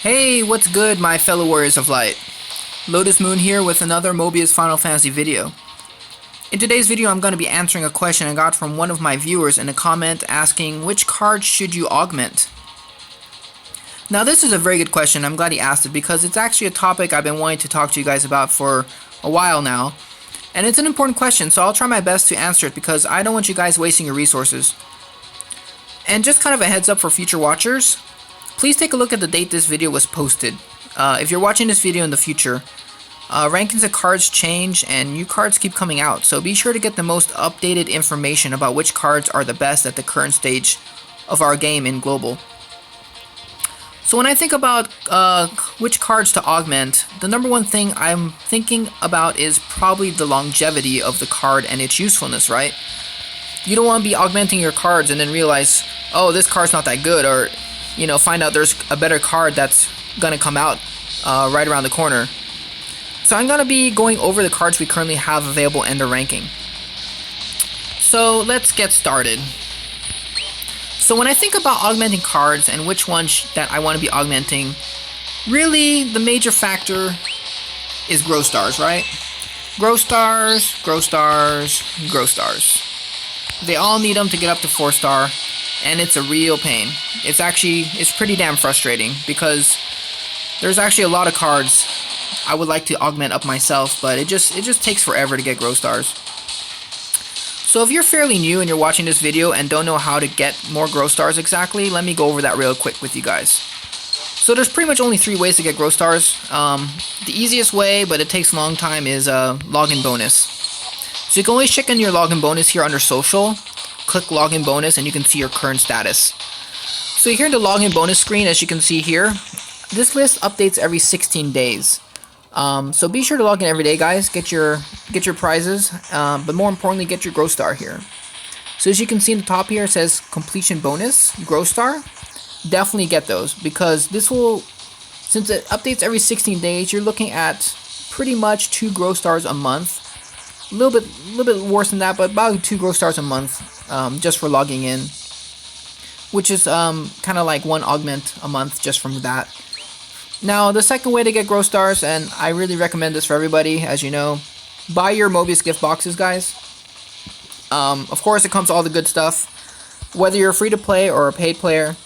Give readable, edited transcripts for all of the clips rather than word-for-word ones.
Hey, what's good, my fellow warriors of light? Lotus Moon here with another Mobius Final Fantasy video. In today's video, I'm going to be answering a question I got from one of my viewers in a comment asking, which card should you augment? Now, this is a very good question. I'm glad he asked it because it's actually a topic I've been wanting to talk to you guys about for a while now. And it's an important question, so I'll try my best to answer it because I don't want you guys wasting your resources. And just kind of a heads up for future watchers, please take a look at the date this video was posted. If you're watching this video in the future, rankings of cards change and new cards keep coming out, so be sure to get the most updated information about which cards are the best at the current stage of our game in Global. So when I think about which cards to augment, the number one thing I'm thinking about is probably the longevity of the card and its usefulness, right? You don't want to be augmenting your cards and then realize, oh, this card's not that good, or find out there's a better card that's gonna come out right around the corner. So I'm gonna be going over the cards we currently have available and their ranking. So let's get started. So when I think about augmenting cards and which ones that I want to be augmenting, really the major factor is grow stars, right? Grow stars, grow stars, grow stars. They all need them to get up to 4-star, and it's a real pain. It's pretty damn frustrating because there's actually a lot of cards I would like to augment up myself, but it just takes forever to get grow stars. So if you're fairly new and you're watching this video and don't know how to get more grow stars exactly, let me go over that real quick with you guys. So there's pretty much only 3 ways to get grow stars. The easiest way, but it takes a long time, is login bonus. So you can always check in your login bonus here under social, click login bonus, and you can see your current status. So here in the login bonus screen, as you can see here, this list updates every 16 days. So be sure to log in every day, guys. Get your prizes, but more importantly, get your grow star here. So as you can see in the top here, it says completion bonus, grow star. Definitely get those because this will, since it updates every 16 days, you're looking at pretty much 2 grow stars a month. A little bit worse than that, but about 2 grow stars a month, just for logging in, which is kind of like 1 augment a month just from that. Now, the second way to get grow stars, and I really recommend this for everybody, as you know, buy your Mobius gift boxes, guys. Of course, it comes with all the good stuff. Whether you're free to play or a paid player,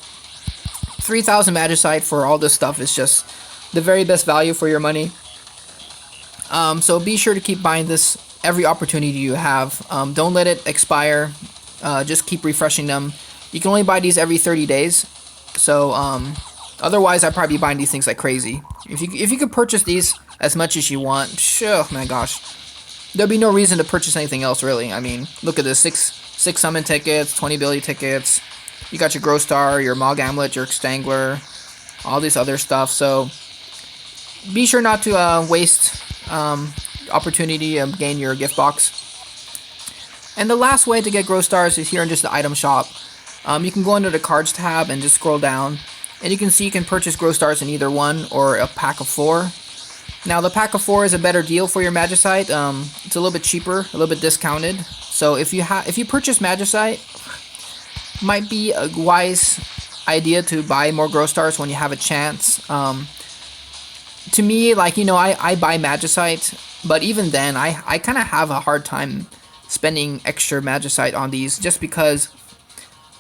3,000 magicite for all this stuff is just the very best value for your money. So be sure to keep buying this every opportunity you have. Don't let it expire. Just keep refreshing them. You can only buy these every 30 days. So, otherwise, I'd probably be buying these things like crazy. If you could purchase these as much as you want, oh my gosh, there'd be no reason to purchase anything else, really. I mean, look at this, 6 summon tickets, 20 ability tickets. You got your grow star, your Mog Amulet, your Stangler, all this other stuff. So be sure not to waste opportunity to gain your gift box. And the last way to get grow stars is here in just the item shop. You can go under the cards tab and just scroll down. And you can see you can purchase grow stars in either 1 or a pack of 4. Now the pack of 4 is a better deal for your magicite. It's a little bit cheaper, a little bit discounted. So if you purchase magicite, might be a wise idea to buy more grow stars when you have a chance. To me, like, I buy magicite, but even then I kind of have a hard time spending extra magicite on these just because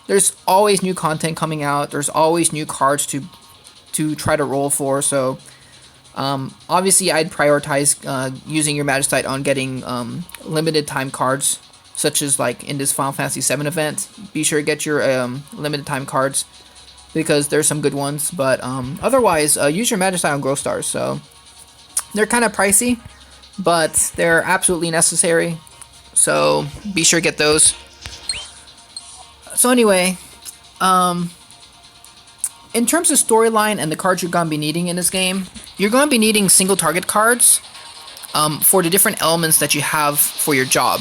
there's always new content coming out. There's always new cards to try to roll for. So obviously I'd prioritize using your magicite on getting limited time cards, such as like in this Final Fantasy VII event. Be sure to get your limited time cards because there's some good ones. But otherwise, use your magicite on grow stars. So they're kind of pricey, but they're absolutely necessary. So be sure to get those. So anyway, in terms of storyline and the cards you're going to be needing in this game, you're going to be needing single target cards for the different elements that you have for your job,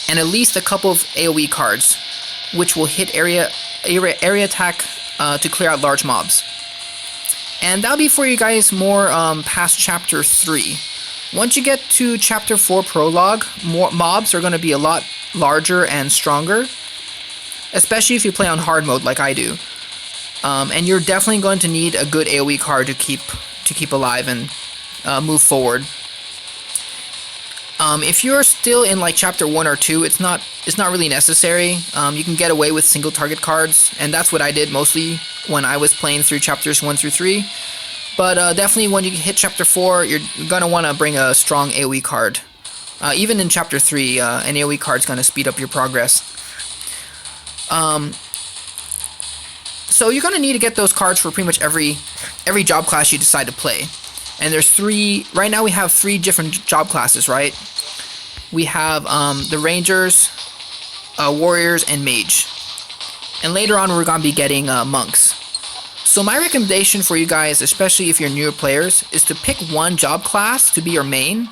and at least a couple of AoE cards, which will hit area attack to clear out large mobs. And that'll be for you guys more past Chapter 3. Once you get to Chapter 4 Prologue, more mobs are going to be a lot larger and stronger, especially if you play on hard mode like I do. and you're definitely going to need a good AoE card to keep alive and move forward. If you're still in like chapter 1 or 2, it's not really necessary. You can get away with single target cards, and that's what I did mostly when I was playing through chapters 1 through 3. But definitely when you hit chapter 4, you're gonna want to bring a strong AoE card. Even in chapter 3, an AoE card is gonna speed up your progress. So you're gonna need to get those cards for pretty much every job class you decide to play. And there's 3, right now we have 3 different job classes, right? We have the Rangers, Warriors, and Mage. And later on we're going to be getting monks. So my recommendation for you guys, especially if you're newer players, is to pick one job class to be your main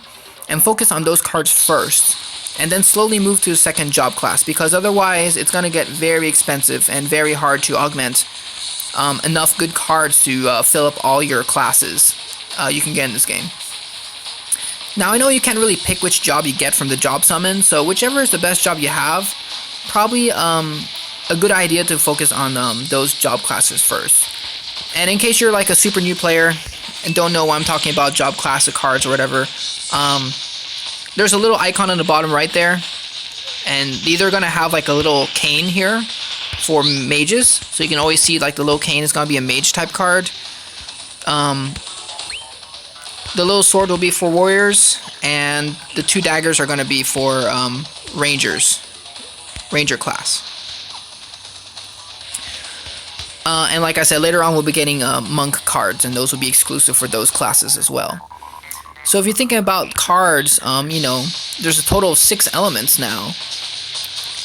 and focus on those cards first. And then slowly move to the second job class, because otherwise it's going to get very expensive and very hard to augment enough good cards to fill up all your classes you can get in this game. Now I know you can't really pick which job you get from the job summon, so whichever is the best job you have, probably a good idea to focus on those job classes first. And in case you're like a super new player and don't know what I'm talking about, job class of cards or whatever, there's a little icon on the bottom right there, and they're gonna have like a little cane here for mages, so you can always see like the little cane is gonna be a mage type card. The little sword will be for warriors, and the 2 daggers are going to be for ranger class. And like I said, later on we'll be getting monk cards, and those will be exclusive for those classes as well. So if you're thinking about cards, you know, there's a total of 6 elements now,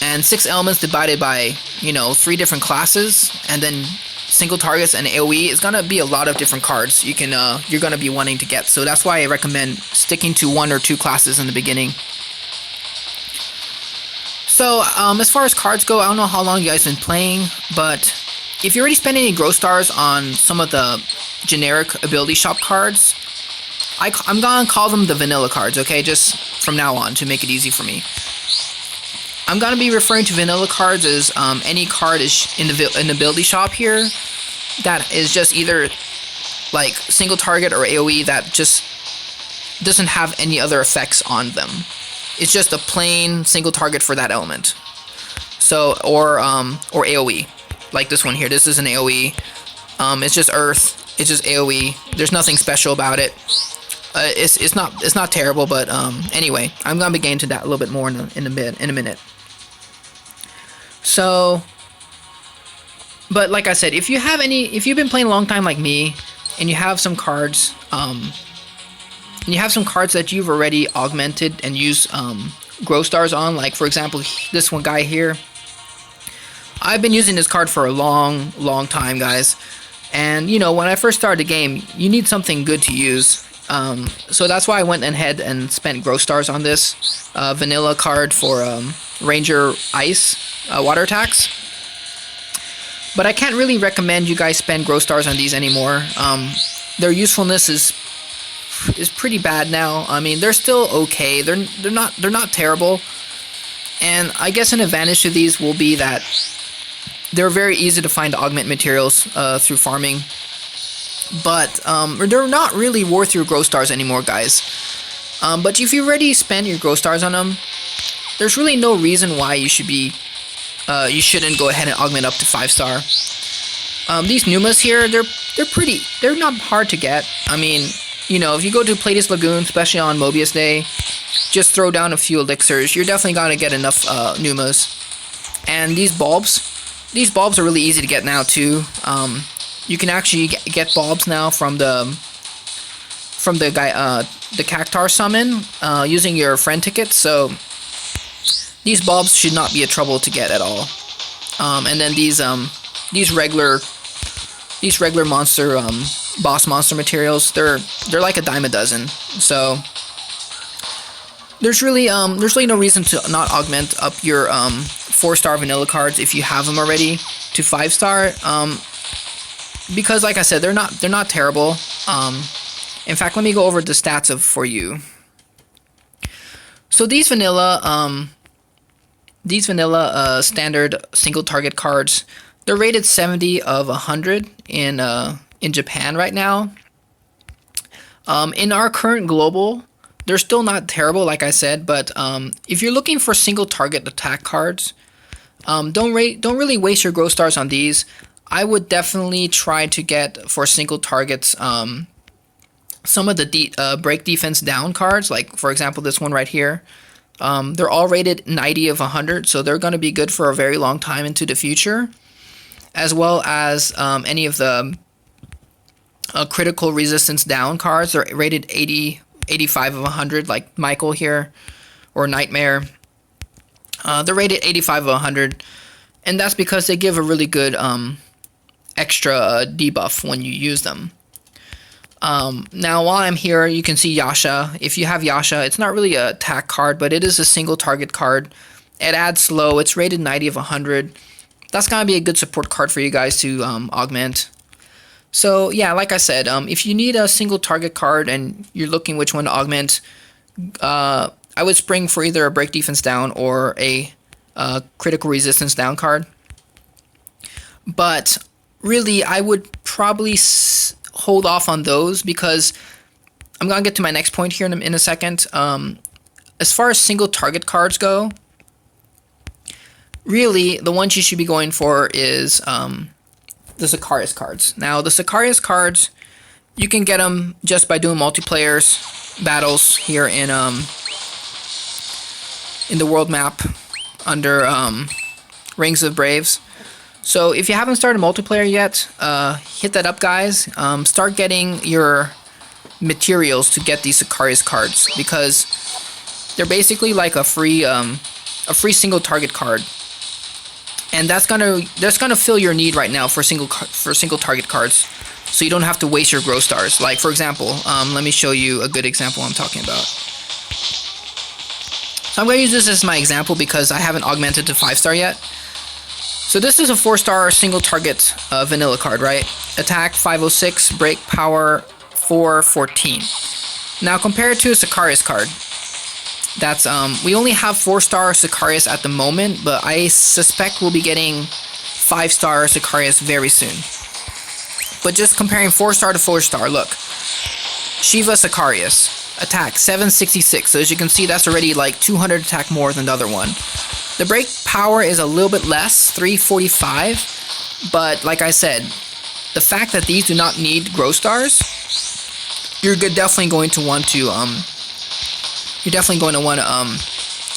and 6 elements divided by, you know, 3 different classes, and then single targets and AoE is gonna be a lot of different cards you're gonna be wanting to get. So that's why I recommend sticking to 1 or 2 classes in the beginning. So as far as cards go, I don't know how long you guys been playing, but if you already spent any growth stars on some of the generic ability shop cards, I'm gonna call them the vanilla cards, okay, just from now on to make it easy for me. I'm gonna be referring to vanilla cards as any card is in the ability shop here that is just either like single target or AoE that just doesn't have any other effects on them. It's just a plain single target for that element. So or AoE, like this one here. This is an AoE. It's just Earth. It's just AoE. There's nothing special about it. It's not terrible, but anyway, I'm gonna be getting to that a little bit more in a minute. So, but like I said, if you've been playing a long time like me, and you have some cards, that you've already augmented and used growth stars on, like for example this one guy here. I've been using this card for a long time, guys, and you know, when I first started the game, you need something good to use. So that's why I went ahead and spent growth stars on this vanilla card for Ranger Ice water attacks. But I can't really recommend you guys spend growth stars on these anymore. Their usefulness is pretty bad now. I mean, they're still okay. They're not terrible. And I guess an advantage to these will be that they're very easy to find augment materials through farming. But they're not really worth your growth stars anymore, guys. But if you already spent your growth stars on them, there's really no reason why you shouldn't go ahead and augment up to 5-star. These Numas here, they're not hard to get. I mean, you know, if you go to Pleiades Lagoon, especially on Mobius Day, just throw down a few elixirs. You're definitely gonna get enough Numas. And these bulbs are really easy to get now too. You can actually get bulbs now from the Cactar summon using your friend tickets. So these bulbs should not be a trouble to get at all. And then these regular monster boss monster materials, they're like a dime a dozen. So there's really no reason to not augment up your 4-star vanilla cards if you have them already to 5-star. Because like I said, they're not terrible. In fact, let me go over the stats for you. So these vanilla standard single target cards, They're rated 70 of 100 in Japan right now. In our current global, they're still not terrible, like I said, but if you're looking for single target attack cards, don't really waste your growth stars on these. I would definitely try to get for single targets some of the break defense down cards, like for example this one right here. They're all rated 90 of 100, so they're going to be good for a very long time into the future, as well as any of the critical resistance down cards. They're rated 80, 85 of 100, like Michael here, or Nightmare. They're rated 85 of 100, and that's because they give a really good extra debuff when you use them. Now, while I'm here, you can see Yasha. If you have Yasha, it's not really an attack card, but it is a single target card. It adds slow. It's rated 90 of 100. That's going to be a good support card for you guys to augment. So, yeah, like I said, if you need a single target card and you're looking which one to augment, I would spring for either a break defense down or a critical resistance down card. But really, I would probably hold off on those because I'm going to get to my next point here in a second. As far as single target cards go, really, the ones you should be going for is the Sicarius cards. Now, the Sicarius cards, you can get them just by doing multiplayers battles here in the world map under Rings of Braves. So if you haven't started multiplayer yet, hit that up, guys. Start getting your materials to get these Sicarius cards because they're basically like a free single target card, and that's gonna fill your need right now for single target cards, so you don't have to waste your growth stars. Like for example, let me show you a good example I'm talking about. So I'm going to use this as my example because I haven't augmented to 5-star yet. So this is a 4-star single target vanilla card, right? Attack 506, break power 414. Now compare it to a Sicarius card. That's we only have 4-star Sicarius at the moment, but I suspect we'll be getting 5-star Sicarius very soon. But just comparing 4-star to 4-star, look. Shiva Sicarius. Attack 766, so as you can see that's already like 200 attack more than the other one. The break power is a little bit less, 345, but like I said, the fact that these do not need growth stars, you're definitely going to want to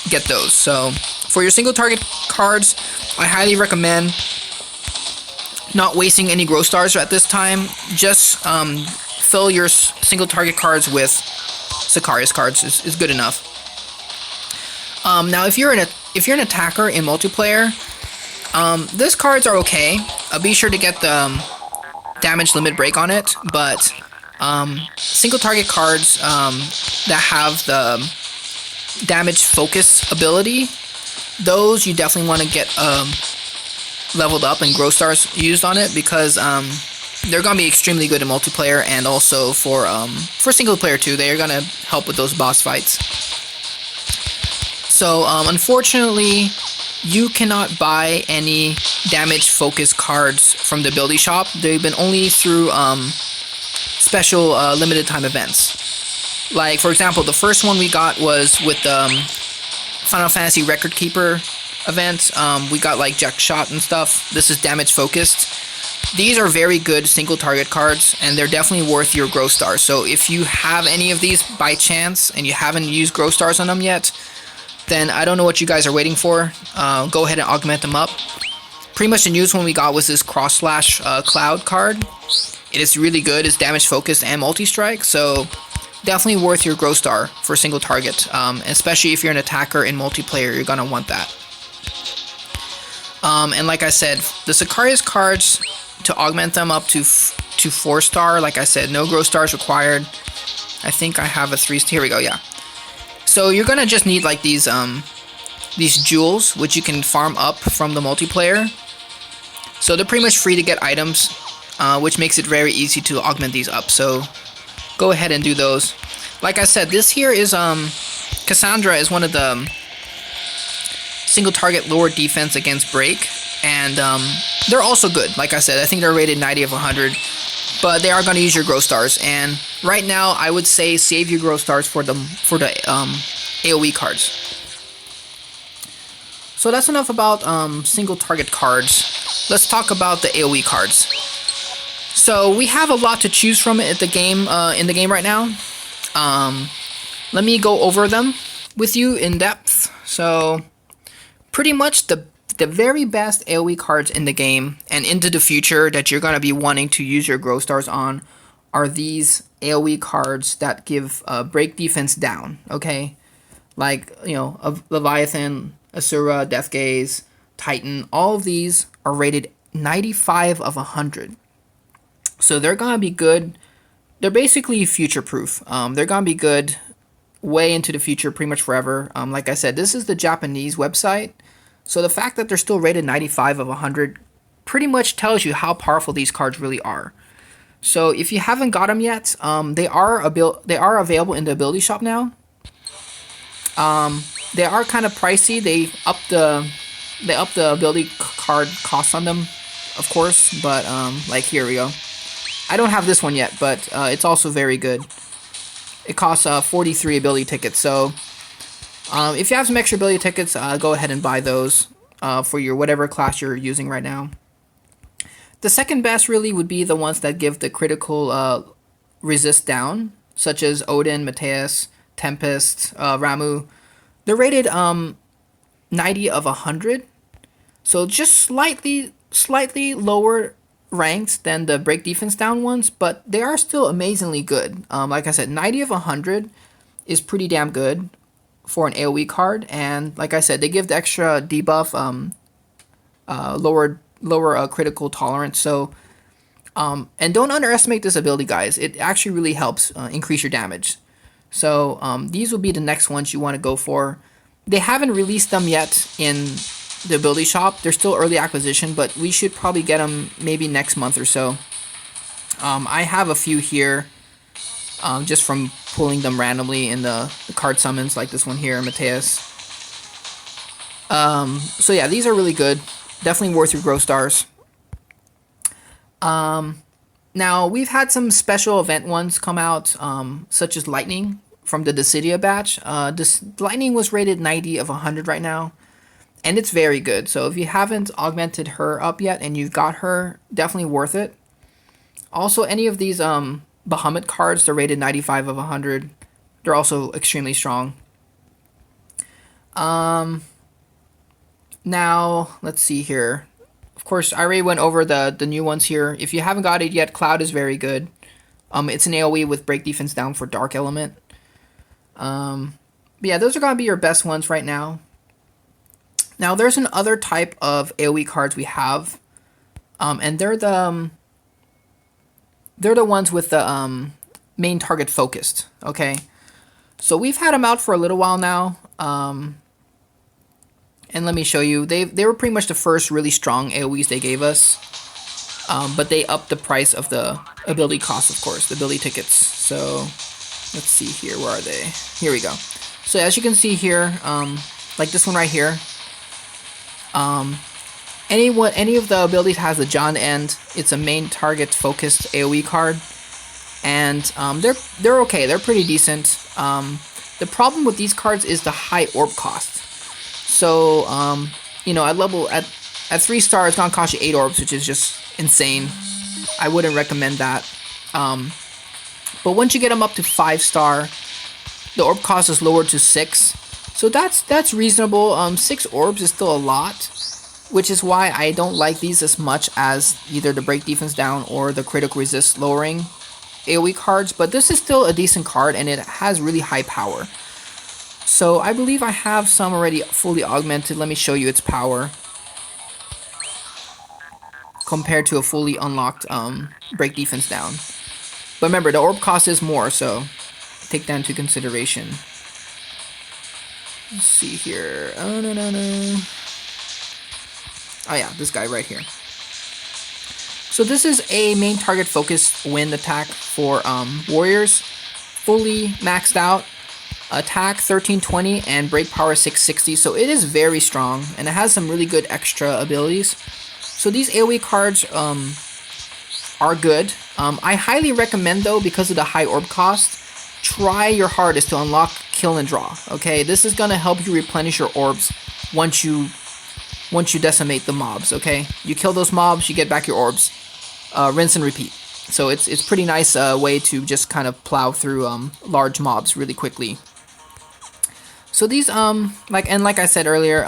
get those. So for your single target cards, I highly recommend not wasting any growth stars at this time. Just fill your single target cards with Sicarius cards is good enough. Now if you're an attacker in multiplayer, these cards are okay. Be sure to get the damage limit break on it, but single target cards that have the damage focus ability, those you definitely want to get leveled up and growth stars used on it, because they're going to be extremely good in multiplayer, and also for single player too. They are going to help with those boss fights. So unfortunately, you cannot buy any damage focus cards from the ability shop. They've been only through special limited time events. Like for example, the first one we got was with the Final Fantasy Record Keeper event. We got like Jack Shot and stuff. This is damage focused. These are very good single target cards, and they're definitely worth your growth stars. So if you have any of these by chance and you haven't used growth stars on them yet, then I don't know what you guys are waiting for. Go ahead and augment them up. Pretty much the newest one we got was this Cross Slash Cloud card. It is really good. It's damage focused and multi-strike, so definitely worth your growth star for single target. Especially if you're an attacker in multiplayer, you're gonna want that. And like I said, the Sicarius cards, to augment them up to 4-star, like I said, no growth stars required. I think I have a 3. Here we go. Yeah. So you're gonna just need like these jewels, which you can farm up from the multiplayer. So they're pretty much free to get items, which makes it very easy to augment these up. So go ahead and do those. Like I said, this here is Cassandra is one of the single target lower defense against break, and they're also good. Like I said, I think they're rated 90 of 100, but they are going to use your growth stars. And right now, I would say save your growth stars for the AoE cards. So that's enough about single target cards. Let's talk about the AoE cards. So we have a lot to choose from in the game right now. Let me go over them with you in depth. So pretty much the very best AoE cards in the game and into the future that you're going to be wanting to use your growth stars on are these AoE cards that give break defense down, okay? Like, you know, Leviathan, Asura, Death Gaze, Titan, all of these are rated 95 of 100. So they're going to be good. They're basically future-proof. They're going to be good way into the future, pretty much forever. Like I said, this is the Japanese website. So the fact that they're still rated 95 of 100 pretty much tells you how powerful these cards really are. So if you haven't got them yet, they are available in the ability shop now. They are kind of pricey. They up the ability card cost on them, of course. But like here we go. I don't have this one yet, but it's also very good. It costs 43 ability tickets. So if you have some extra ability tickets, go ahead and buy those for your whatever class you're using right now. The second best really would be the ones that give the critical resist down, such as Odin, Mateus, Tempest, Ramu. They're rated 90 of 100, so just slightly lower ranked than the break defense down ones, but they are still amazingly good. Like I said, 90 of 100 is pretty damn good for an AoE card, and like I said, they give the extra debuff, lower critical tolerance. So, and don't underestimate this ability, guys. It actually really helps increase your damage. So these will be the next ones you want to go for. They haven't released them yet in the ability shop. They're still early acquisition, but we should probably get them maybe next month or so. I have a few here just from pulling them randomly in the card summons, like this one here, Mateus. So yeah, these are really good. Definitely worth your growth stars. Now, we've had some special event ones come out, such as Lightning from the Dissidia batch. This Lightning was rated 90 of 100 right now, and it's very good. So if you haven't augmented her up yet and you've got her, definitely worth it. Also, any of these Bahamut cards, they're rated 95 of 100. They're also extremely strong. Now, let's see here. Of course, I already went over the new ones here. If you haven't got it yet, Cloud is very good. It's an AoE with break defense down for Dark Element. But yeah, those are going to be your best ones right now. Now, there's another type of AoE cards we have. And they're the ones with the main target focused. Okay. So we've had them out for a little while now. And let me show you. They were pretty much the first really strong AoEs they gave us. But they upped the price of the ability cost, of course, the ability tickets. So let's see here. Where are they? Here we go. So as you can see here, like this one right here. Any of the abilities has the John end. It's a main target focused AoE card. And they're okay. They're pretty decent. The problem with these cards is the high orb cost. So, you know, at 3 stars, it's gonna cost you 8 orbs, which is just insane. I wouldn't recommend that. But once you get them up to 5 star, the orb cost is lowered to 6. So that's reasonable. 6 orbs is still a lot, which is why I don't like these as much as either the break defense down or the critical resist lowering AoE cards. But this is still a decent card, and it has really high power. So I believe I have some already fully augmented. Let me show you its power compared to a fully unlocked break defense down. But remember, the orb cost is more, so take that into consideration. Let's see here. Oh, no. Oh yeah, this guy right here. So this is a main target focused wind attack for warriors. Fully maxed out. Attack 1320 and break power 660, so it is very strong, and it has some really good extra abilities. So these AoE cards are good. I highly recommend though, because of the high orb cost, try your hardest to unlock kill and draw. Okay, this is gonna help you replenish your orbs once you decimate the mobs. Okay, you kill those mobs, you get back your orbs, rinse and repeat. So it's pretty nice way to just kind of plow through large mobs really quickly. So these like I said earlier,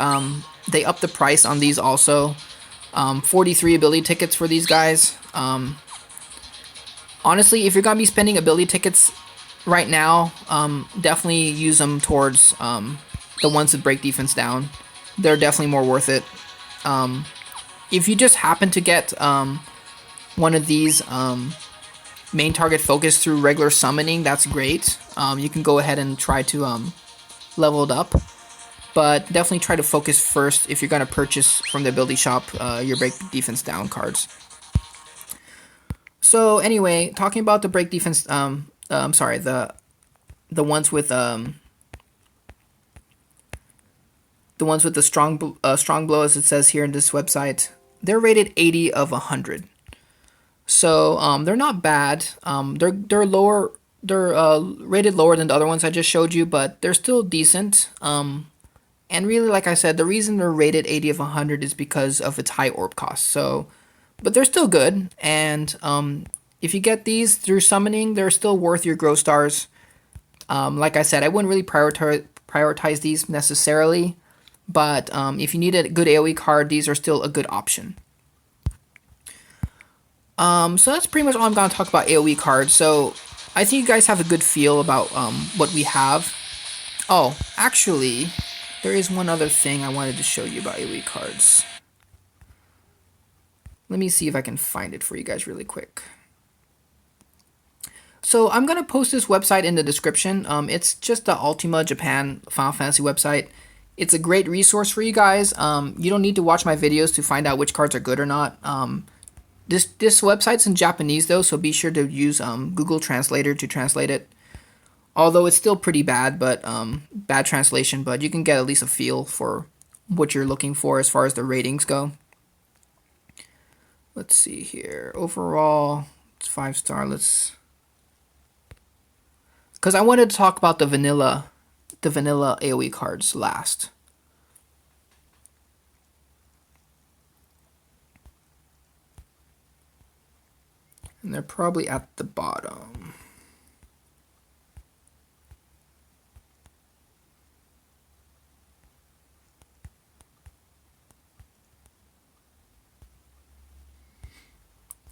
they up the price on these also. 43 ability tickets for these guys. Honestly, if you're gonna be spending ability tickets right now, definitely use them towards the ones that break defense down. They're definitely more worth it. If you just happen to get one of these main target focus through regular summoning, that's great. You can go ahead and try to level it up, but definitely try to focus first if you're going to purchase from the ability shop your break defense down cards. So anyway, talking about the break defense, I'm sorry, the ones with the strong blow, as it says here in this website, they're rated 80 of 100. So they're not bad. They're lower. They're rated lower than the other ones I just showed you, but they're still decent. And really, like I said, the reason they're rated 80 of 100 is because of its high orb cost. So, but they're still good. And if you get these through summoning, they're still worth your grow stars. Like I said, I wouldn't really prioritize these necessarily, but if you need a good AoE card, these are still a good option. So that's pretty much all I'm going to talk about AoE cards. So I think you guys have a good feel about what we have. Oh, actually, there is one other thing I wanted to show you about AoE cards. Let me see if I can find it for you guys really quick. So I'm going to post this website in the description. It's just the Ultima Japan Final Fantasy website. It's a great resource for you guys. You don't need to watch my videos to find out which cards are good or not. This website's in Japanese though, so be sure to use Google Translator to translate it. Although it's still pretty bad, but bad translation, but you can get at least a feel for what you're looking for as far as the ratings go. Let's see here. Overall, it's 5-star. Because I wanted to talk about the vanilla AoE cards last. And they're probably at the bottom.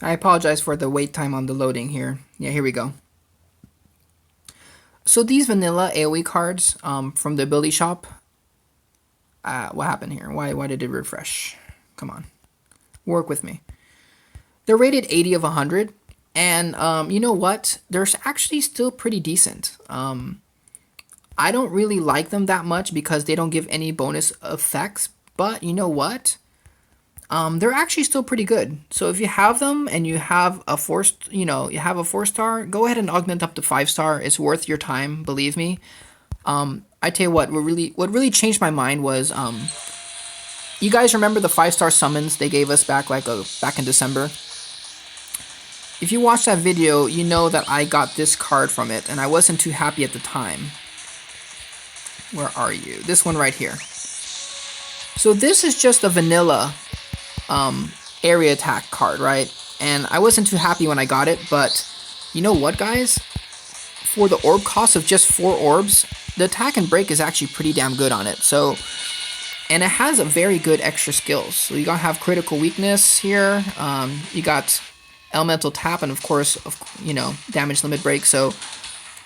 I apologize for the wait time on the loading here. Yeah, here we go. So these vanilla AoE cards from the ability shop. What happened here? Why did it refresh? Come on. Work with me. They're rated 80 of 100. And you know what? They're actually still pretty decent. I don't really like them that much because they don't give any bonus effects. But you know what? They're actually still pretty good. So if you have them and you have a 4-star, go ahead and augment up to 5-star. It's worth your time, believe me. I tell you what really changed my mind was you guys remember the 5-star summons they gave us back in December? If you watched that video, you know that I got this card from it and I wasn't too happy at the time. Where are you? This one right here. So this is just a vanilla area attack card, right? And I wasn't too happy when I got it, but you know what, guys? For the orb cost of just 4 orbs, the attack and break is actually pretty damn good on it. So, and it has a very good extra skills. So you gotta have critical weakness here. You got elemental tap, and of course, damage limit break. So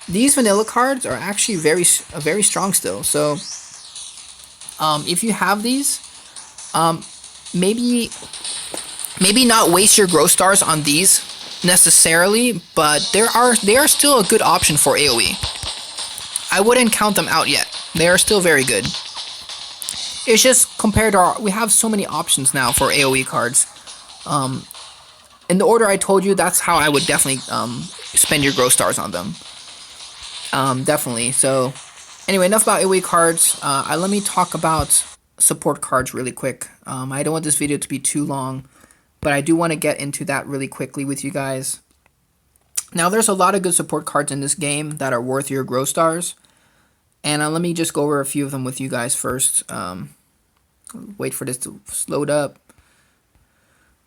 these vanilla cards are actually very strong still. So if you have these, maybe not waste your growth stars on these necessarily, but they are still a good option for AoE. I wouldn't count them out yet. They are still very good. It's just compared to we have so many options now for AoE cards. In the order I told you, that's how I would definitely spend your growth stars on them. Definitely. So anyway, enough about AoE cards. Let me talk about support cards really quick. I don't want this video to be too long. but I do want to get into that really quickly with you guys. Now, there's a lot of good support cards in this game that are worth your grow stars, and let me just go over a few of them with you guys first. Wait for this to load up.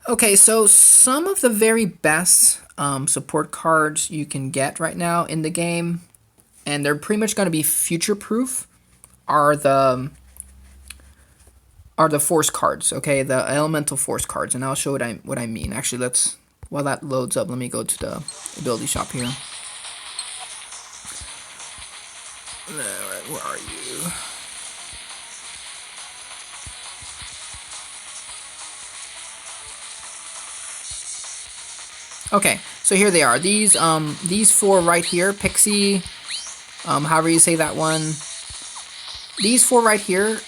Okay, so some of the very best support cards you can get right now in the game, and they're pretty much going to be future-proof, are the force cards. Okay, the elemental force cards, and I'll show what I mean. Actually, while that loads up, let me go to the ability shop here. Alright, where are you? Okay, so here they are. These four right here, Pixie, however you say that one. These four right here,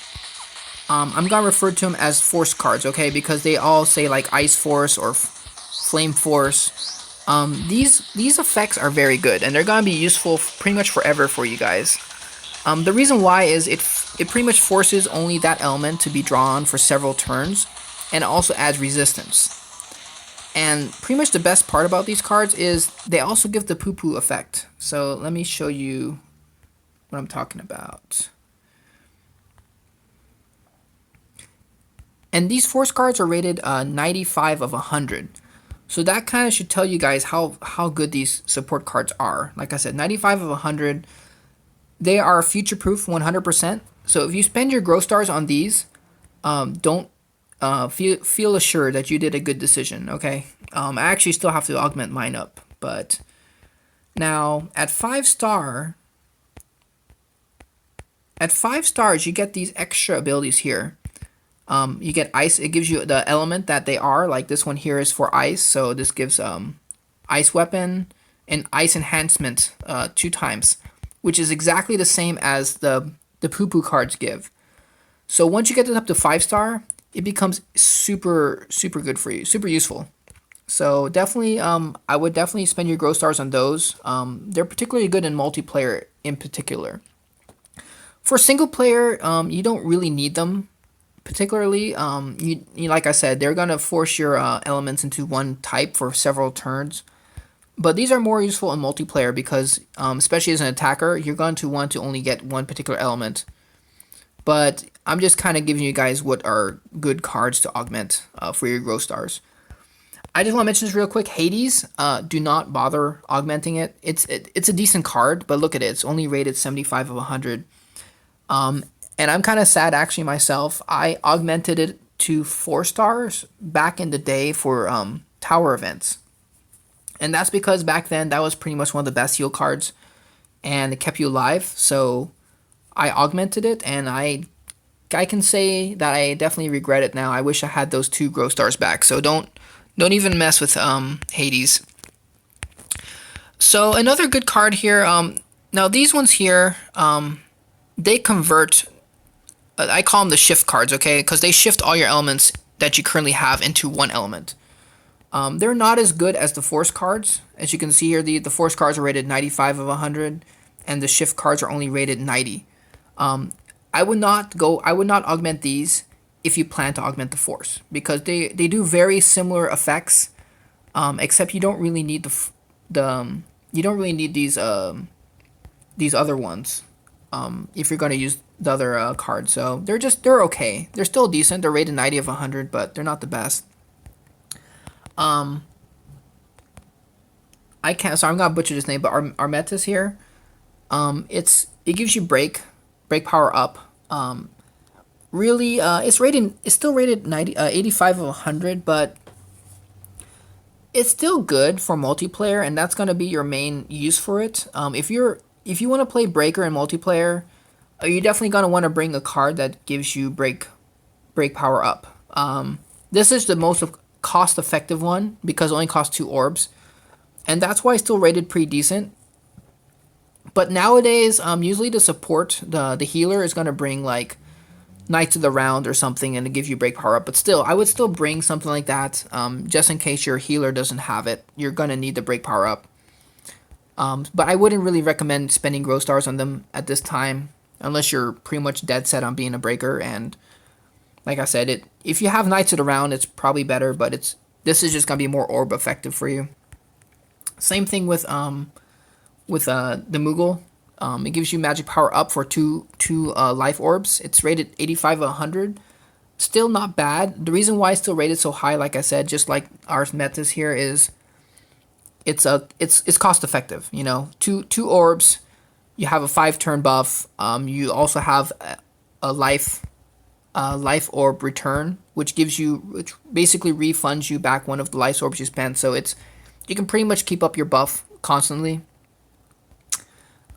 I'm gonna refer to them as force cards, okay? Because they all say like Ice Force or Flame Force. These effects are very good, and they're gonna be useful pretty much forever for you guys. The reason why is it pretty much forces only that element to be drawn for several turns, and it also adds resistance. And pretty much the best part about these cards is they also give the poo-poo effect. So let me show you what I'm talking about. And these force cards are rated 95 of 100. So that kind of should tell you guys how good these support cards are. Like I said, 95 of 100. They are future-proof 100%. So if you spend your grow stars on these, don't feel assured that you did a good decision, okay? I actually still have to augment mine up, but now at 5 stars, you get these extra abilities here. You get ice. It gives you the element that they are. Like this one here is for ice, so this gives ice weapon and ice enhancement 2 times, which is exactly the same as the poo-poo cards give. So once you get this up to 5 star, it becomes super good for you, super useful. So definitely, I would definitely spend your grow stars on those. They're particularly good in multiplayer in particular. For single player, you don't really need them particularly. You like I said, they're gonna force your elements into one type for several turns. But these are more useful in multiplayer because, especially as an attacker, you're going to want to only get one particular element. But I'm just kind of giving you guys what are good cards to augment for your grow stars. I just want to mention this real quick. Hades, do not bother augmenting it. It's a decent card, but look at it. It's only rated 75 of 100. And I'm kind of sad actually myself. I augmented it to 4 stars back in the day for tower events. And that's because back then that was pretty much one of the best heal cards and it kept you alive. So I augmented it, and I can say that I definitely regret it now. I wish I had those 2 grow stars back. So don't even mess with Hades. So another good card here. Now these ones here, they convert. I call them the shift cards, okay? Because they shift all your elements that you currently have into one element. They're not as good as the force cards. As you can see here, the force cards are rated 95 of 100, and the shift cards are only rated 90. I would not augment these if you plan to augment the force, because they do very similar effects, except you don't really need these other ones if you're going to use the other cards. So they're okay. They're still decent. They're rated 90 of 100, but they're not the best. I'm gonna butcher this name, but Armetus here. It gives you break power up. It's still rated 85 of 100, but it's still good for multiplayer, and that's gonna be your main use for it. If you want to play Breaker in multiplayer, you're definitely gonna want to bring a card that gives you break power up. This is the most cost-effective one because it only costs 2 orbs, and that's why it's still rated pretty decent. But nowadays, usually to support the healer is gonna bring like Knights of the Round or something, and to give you break power up. But still, I would still bring something like that, just in case your healer doesn't have it. You're gonna need the break power up. But I wouldn't really recommend spending grow stars on them at this time, unless you're pretty much dead set on being a breaker. And like I said, if you have Knights of the Round, it's probably better, but This is just gonna be more orb effective for you. Same thing with the Moogle. It gives you magic power up for two life orbs. It's rated 85 of 100. Still not bad. The reason why it's still rated so high, like I said, just like our metas here, is it's cost effective. You know, two orbs. You have a 5-turn buff. You also have a life orb return, which basically refunds you back one of the life orbs you spent. So you can pretty much keep up your buff constantly.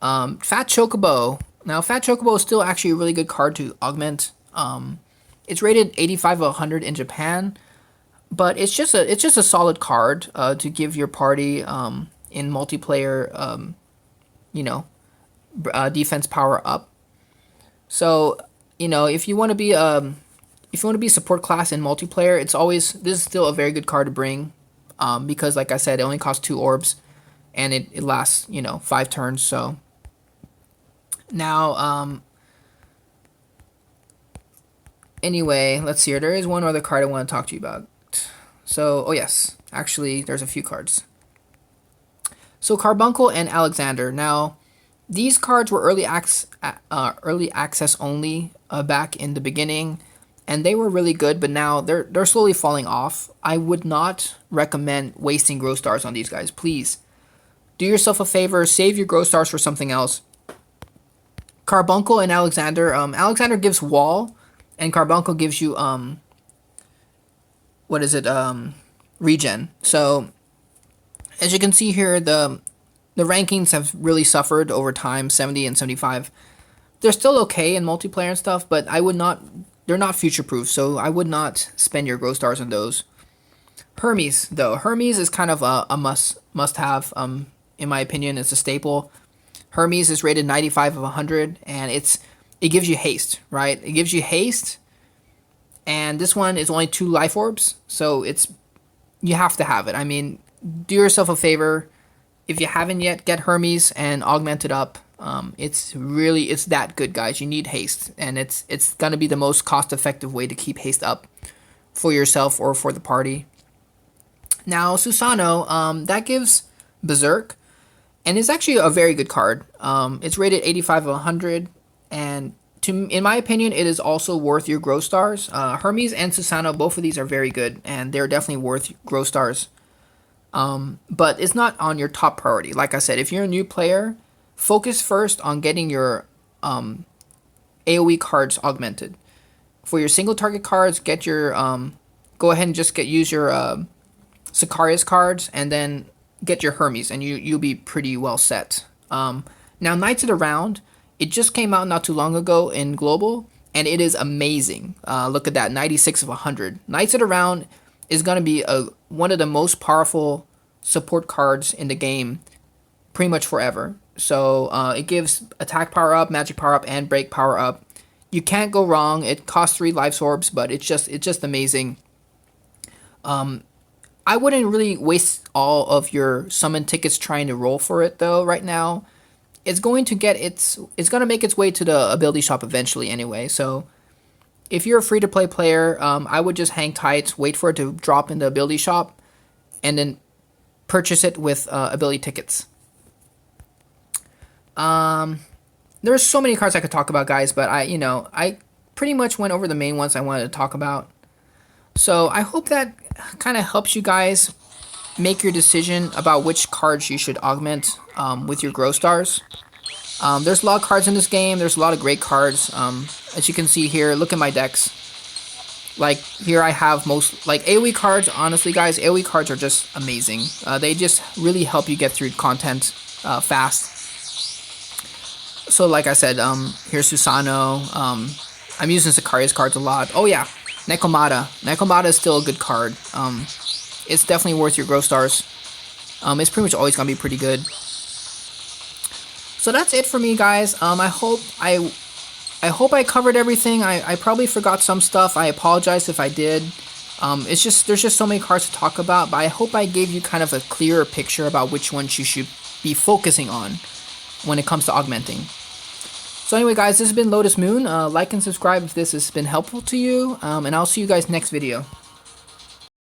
Fat Chocobo. Now, Fat Chocobo is still actually a really good card to augment. It's rated 85 of 100 in Japan, but it's just a solid card to give your party in multiplayer. Defense power up. So if you want to be support class in multiplayer, this is still a very good card to bring, because like I said, it only costs 2 orbs, and it lasts 5 turns. So now anyway, let's see here. There is one other card I want to talk to you about. So, oh yes, actually, there's a few cards. So, Carbuncle and Alexander. Now, these cards were early access only back in the beginning, and they were really good. But now they're slowly falling off. I would not recommend wasting Grow Stars on these guys. Please do yourself a favor. Save your Grow Stars for something else. Carbuncle and Alexander. Alexander gives wall, and Carbuncle gives you regen. So as you can see here, the rankings have really suffered over time, 70 and 75. They're still okay in multiplayer and stuff, but they're not future proof, so I would not spend your Grow Stars on those. Hermes though. Hermes is kind of a must have. In my opinion, it's a staple. Hermes is rated 95 of 100, and it gives you haste, right? It gives you haste, and this one is only 2 life orbs, so you have to have it. I mean, do yourself a favor. If you haven't yet, get Hermes and augment it up. It's that good, guys. You need haste, and it's gonna be the most cost-effective way to keep haste up for yourself or for the party. Now, Susano, that gives Berserk, and it's actually a very good card. It's rated 85 of 100, and in my opinion, it is also worth your Grow Stars. Hermes and Susano, both of these are very good, and they're definitely worth Grow Stars. But it's not on your top priority. Like I said, if you're a new player, focus first on getting your AoE cards augmented. For your single target cards, get your go ahead and just use your Sicarius cards, and then get your Hermes, and you'll be pretty well set. Now, Knights of the Round, it just came out not too long ago in Global, and it is amazing. Look at that, 96 of 100. Knights of the Round is going to be one of the most powerful support cards in the game pretty much forever. So it gives attack power up, magic power up, and break power up. You can't go wrong. It costs 3 life orbs, but it's just amazing. I wouldn't really waste all of your summon tickets trying to roll for it though right now. It's going to make its way to the ability shop eventually anyway. So if you're a free-to-play player, I would just hang tight, wait for it to drop in the ability shop, and then purchase it with ability tickets. There's so many cards I could talk about, guys, but I pretty much went over the main ones I wanted to talk about. So I hope that kind of helps you guys make your decision about which cards you should augment with your Grow Stars. There's a lot of cards in this game. There's a lot of great cards. As you can see here, look at my decks. Like, here I have AoE cards. Honestly, guys, AoE cards are just amazing. They just really help you get through content fast. So, like I said, here's Susano. I'm using Sicarius cards a lot. Oh, yeah, Nekomata. Nekomata is still a good card. It's definitely worth your Grow Stars. It's pretty much always going to be pretty good. So that's it for me, guys. I hope I covered everything. I probably forgot some stuff. I apologize if I did. There's just so many cards to talk about, but I hope I gave you kind of a clearer picture about which ones you should be focusing on when it comes to augmenting. So anyway, guys, this has been Lotus Moon. Like and subscribe if this has been helpful to you, and I'll see you guys next video.